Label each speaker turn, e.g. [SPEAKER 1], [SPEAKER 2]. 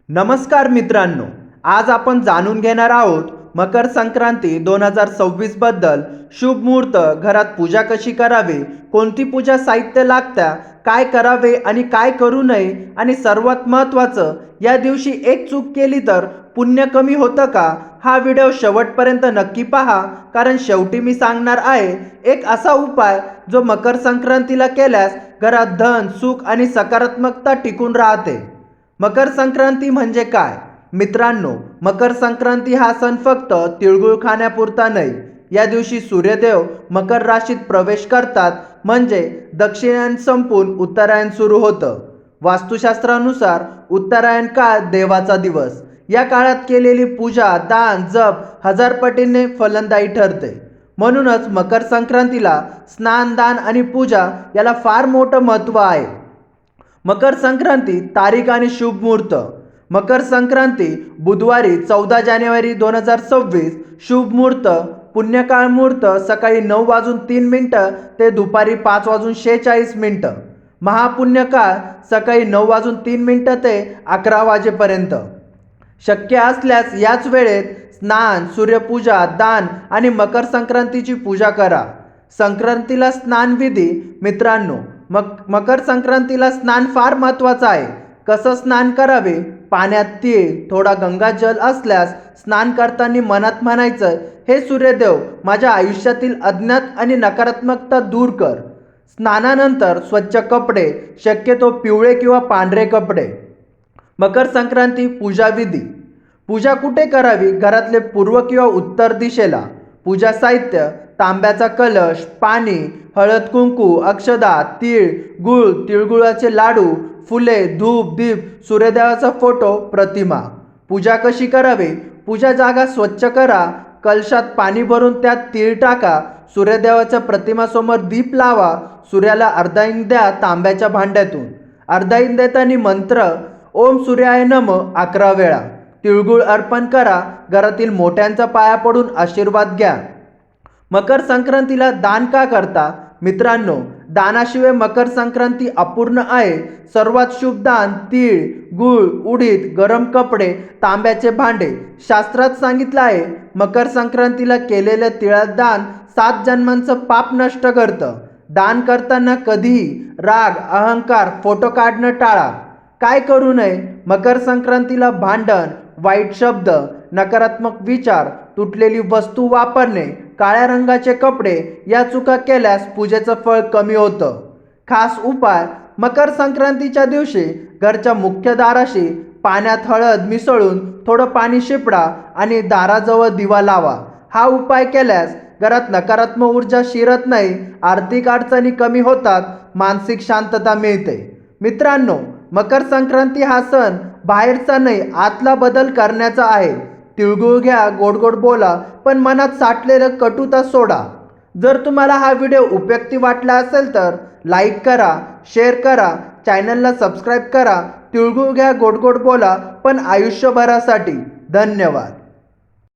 [SPEAKER 1] नमस्कार मित्रांनो, आज आपण जाणून घेणार आहोत मकर संक्रांती 2026 बद्दल. शुभ मुहूर्त, घरात पूजा कशी करावी, कोणती पूजा साहित्य लागतं, काय करावे आणि काय करू नये, आणि सर्वात महत्त्वाचं, या दिवशी एक चूक केली तर पुण्य कमी होतं का? हा व्हिडिओ शेवटपर्यंत नक्की पहा, कारण शेवटी मी सांगणार आहे एक असा उपाय जो मकर संक्रांतीला केल्यास घरात धन, सुख आणि सकारात्मकता टिकून राहते. मकर संक्रांती म्हणजे काय? मित्रांनो, मकर संक्रांती हा सण फक्त तिळगुळ खाण्यापुरता नाही. या दिवशी सूर्यदेव मकर राशीत प्रवेश करतात, म्हणजे दक्षिणायन संपून उत्तरायण सुरू होतं. वास्तुशास्त्रानुसार उत्तरायण काळ देवाचा दिवस. या काळात केलेली पूजा, दान, जप हजार पटीने फलदायी ठरते. म्हणूनच मकर संक्रांतीला स्नान, दान आणि पूजा याला फार मोठं महत्त्व आहे. मकर संक्रांती तारीख आणि शुभ मुहूर्त. मकर संक्रांती बुधवारी 14 जानेवारी 2026. शुभ मुहूर्त पुण्यकाळ मुहूर्त सकाळी 9:03 ते दुपारी 5:46. महापुण्यकाळ सकाळी 9:03 ते 11 वाजेपर्यंत. शक्य असल्यास याच वेळेत स्नान, सूर्यपूजा, दान आणि मकर संक्रांतीची पूजा करा. संक्रांतीला स्नान विधी. मित्रांनो, मकर संक्रांतीला स्नान फार महत्त्वाचं आहे. कसं स्नान करावे? पाण्यात तीळ, थोडा गंगाजल असल्यास स्नान करताना मनात म्हणायचं, हे सूर्यदेव, माझ्या आयुष्यातील अज्ञात आणि नकारात्मकता दूर कर. स्नानानंतर स्वच्छ कपडे, शक्यतो पिवळे किंवा पांढरे कपडे. मकर संक्रांती पूजा विधी. पूजा कुठे करावी? घरातले पूर्व किंवा उत्तर दिशेला. पूजा साहित्य: तांब्याचा कलश, पाणी, हळद, कुंकू, अक्षदा, तीळ, गूळ, तिळगुळाचे लाडू, फुले, धूप, दीप, सूर्यदेवाचा फोटो, प्रतिमा. पूजा कशी करावी? पूजा जागा स्वच्छ करा. कलशात पाणी भरून त्यात तीळ टाका. सूर्यदेवाच्या प्रतिमासमोर दीप लावा. सूर्याला अर्धाईन द्या तांब्याच्या भांड्यातून. अर्धाईन देताना मंत्र ओम सूर्याय नमः 11 वेळा. तिळगुळ अर्पण करा. घरातील मोठ्यांचा पाया पडून आशीर्वाद घ्या. मकर संक्रांतीला दान का करता? मित्रांनो, दानाशिवाय मकर संक्रांती अपूर्ण आहे. सर्वात शुभ दान तीळ, गूळ, उडीद, गरम कपडे, तांब्याचे भांडे. शास्त्रात सांगितलं आहे, मकर संक्रांतीला केलेलं तिळाचं दान 7 जन्मांचं पाप नष्ट करतं. दान करताना कधीही राग, अहंकार, फोटो काढणं टाळा. काय करू नये? मकर संक्रांतीला भांडण, वाईट शब्द, नकारात्मक विचार, तुटलेली वस्तू वापरणे, काळ्या रंगाचे कपडे या चुका केल्यास पूजेचं फळ कमी होतं. खास उपाय: मकर संक्रांतीच्या दिवशी घरच्या मुख्य दाराशी पाण्यात हळद मिसळून थोडं पाणी शिपडा आणि दाराजवळ दिवा लावा. हा उपाय केल्यास घरात नकारात्मक ऊर्जा शिरत नाही, आर्थिक अडचणी कमी होतात, मानसिक शांतता मिळते. मित्रांनो, मकर संक्रांती हा सण बाहेरचा नाही, आतला बदल करण्याचा आहे. तिळगुळ घ्या, गोड गोड बोला, पण मनात साठलेलं कटुता सोडा. जर तुम्हाला हा व्हिडिओ उपयुक्त वाटला असेल तर लाईक करा, शेअर करा, चॅनलला सबस्क्राईब करा. तिळगुळ घ्या, गोड गोड बोला, पण आयुष्यभरासाठी. धन्यवाद.